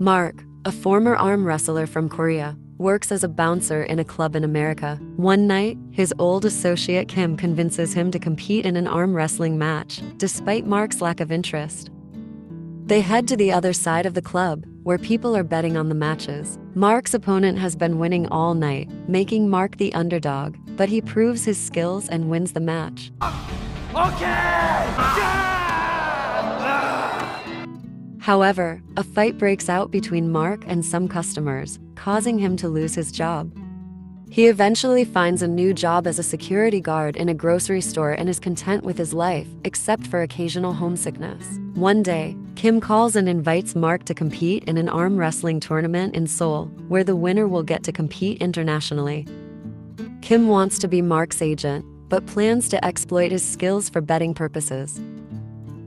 Mark, a former arm wrestler from Korea, works as a bouncer in a club in America. One night, his old associate Kim convinces him to compete in an arm wrestling match, despite Mark's lack of interest. They head to the other side of the club, where people are betting on the matches. Mark's opponent has been winning all night, making Mark the underdog, but he proves his skills and wins the match. However, a fight breaks out between Mark and some customers, causing him to lose his job. He eventually finds a new job as a security guard in a grocery store and is content with his life, except for occasional homesickness. One day, Kim calls and invites Mark to compete in an arm wrestling tournament in Seoul, where the winner will get to compete internationally. Kim wants to be Mark's agent, but plans to exploit his skills for betting purposes.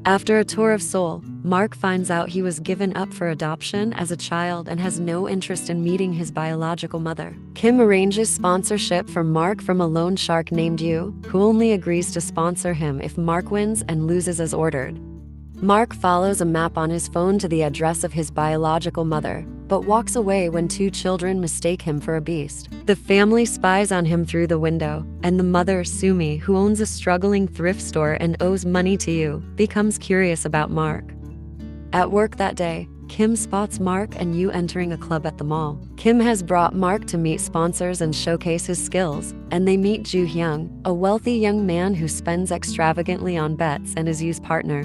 After a tour of Seoul, Mark finds out he was given up for adoption as a child and has no interest in meeting his biological mother. Kim arranges sponsorship for Mark from a loan shark named Yu, who only agrees to sponsor him if Mark wins and loses as ordered. Mark follows a map on his phone to the address of his biological mother, but walks away when two children mistake him for a beast. The family spies on him through the window, and the mother, Sumi, who owns a struggling thrift store and owes money to Yu, becomes curious about Mark. At work that day, Kim spots Mark and Yu entering a club at the mall. Kim has brought Mark to meet sponsors and showcase his skills, and they meet Joo Hyung, a wealthy young man who spends extravagantly on bets and is Yu's partner.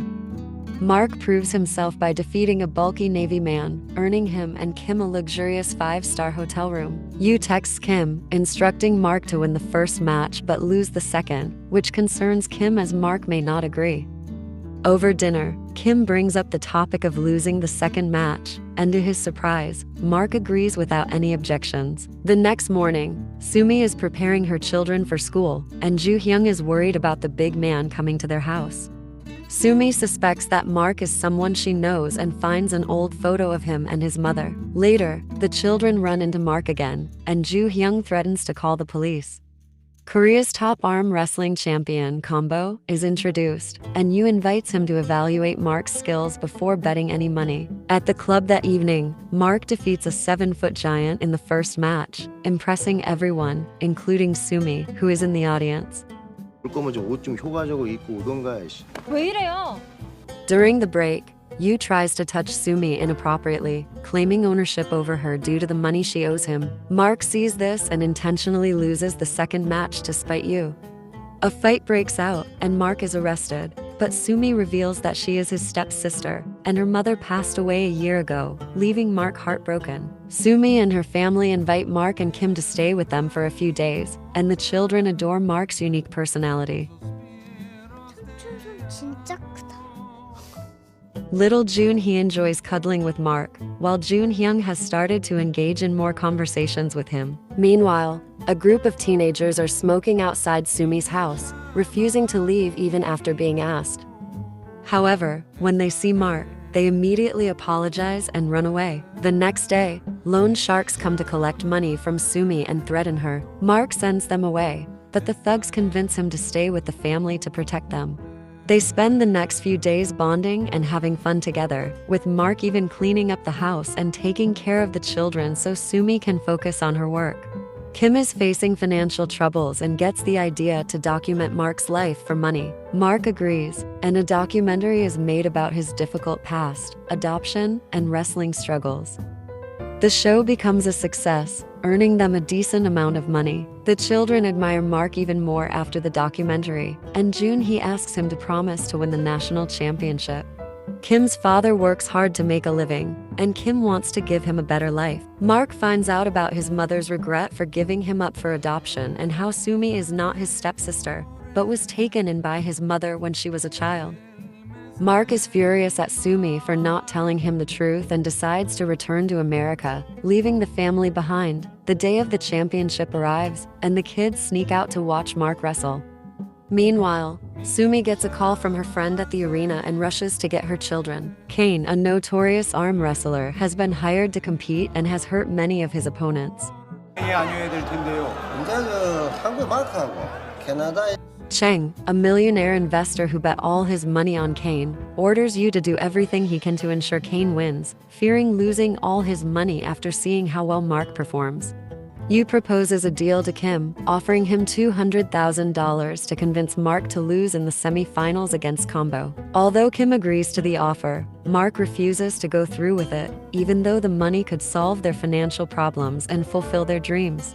Mark proves himself by defeating a bulky Navy man, earning him and Kim a luxurious 5-star hotel room. Yu texts Kim, instructing Mark to win the first match but lose the second, which concerns Kim as Mark may not agree. Over dinner, Kim brings up the topic of losing the second match, and to his surprise, Mark agrees without any objections. The next morning, Sumi is preparing her children for school, and Joo Hyung is worried about the big man coming to their house. Sumi suspects that Mark is someone she knows and finds an old photo of him and his mother. Later, the children run into Mark again, and Joo Hyung threatens to call the police. Korea's top arm wrestling champion, Combo, is introduced, and Yu invites him to evaluate Mark's skills before betting any money. At the club that evening, Mark defeats a 7-foot giant in the first match, impressing everyone, including Sumi, who is in the audience. During the break, Yu tries to touch Sumi inappropriately, claiming ownership over her due to the money she owes him. Mark sees this and intentionally loses the second match to spite Yu. A fight breaks out, and Mark is arrested, but Sumi reveals that she is his stepsister, and her mother passed away a year ago, leaving Mark heartbroken. Sumi and her family invite Mark and Kim to stay with them for a few days, and the children adore Mark's unique personality. Little Joon-hee enjoys cuddling with Mark, while Joo Hyung has started to engage in more conversations with him. Meanwhile, a group of teenagers are smoking outside Sumi's house, refusing to leave even after being asked. However, when they see Mark, they immediately apologize and run away. The next day, loan sharks come to collect money from Sumi and threaten her. Mark sends them away, but the thugs convince him to stay with the family to protect them. They spend the next few days bonding and having fun together, with Mark even cleaning up the house and taking care of the children so Sumi can focus on her work. Kim is facing financial troubles and gets the idea to document Mark's life for money. Mark agrees, and a documentary is made about his difficult past, adoption, and wrestling struggles. The show becomes a success, earning them a decent amount of money. The children admire Mark even more after the documentary, and Joon-hee asks him to promise to win the national championship. Kim's father works hard to make a living, and Kim wants to give him a better life. Mark finds out about his mother's regret for giving him up for adoption and how Sumi is not his stepsister, but was taken in by his mother when she was a child. Mark is furious at Sumi for not telling him the truth and decides to return to America, leaving the family behind. The day of the championship arrives, and the kids sneak out to watch Mark wrestle. Meanwhile, Sumi gets a call from her friend at the arena and rushes to get her children. Kane, a notorious arm wrestler, has been hired to compete and has hurt many of his opponents. Cheng, a millionaire investor who bet all his money on Kane, orders you to do everything he can to ensure Kane wins, fearing losing all his money after seeing how well Mark performs. Yu proposes a deal to Kim, offering him $200,000 to convince Mark to lose in the semi-finals against Combo. Although Kim agrees to the offer, Mark refuses to go through with it, even though the money could solve their financial problems and fulfill their dreams.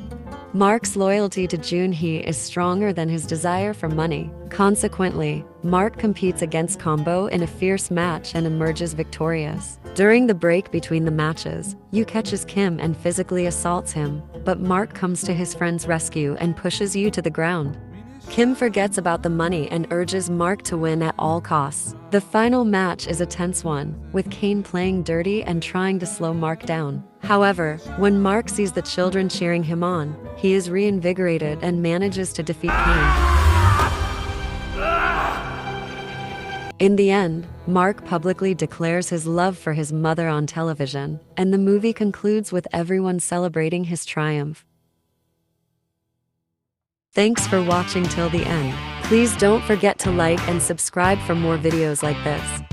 Mark's loyalty to Junhee is stronger than his desire for money. Consequently, Mark competes against Combo in a fierce match and emerges victorious. During the break between the matches, Yu catches Kim and physically assaults him, but Mark comes to his friend's rescue and pushes Yu to the ground. Kim forgets about the money and urges Mark to win at all costs. The final match is a tense one, with Kane playing dirty and trying to slow Mark down. However, when Mark sees the children cheering him on, he is reinvigorated and manages to defeat Kane. In the end, Mark publicly declares his love for his mother on television, and the movie concludes with everyone celebrating his triumph. Thanks for watching till the end. Please don't forget to like and subscribe for more videos like this.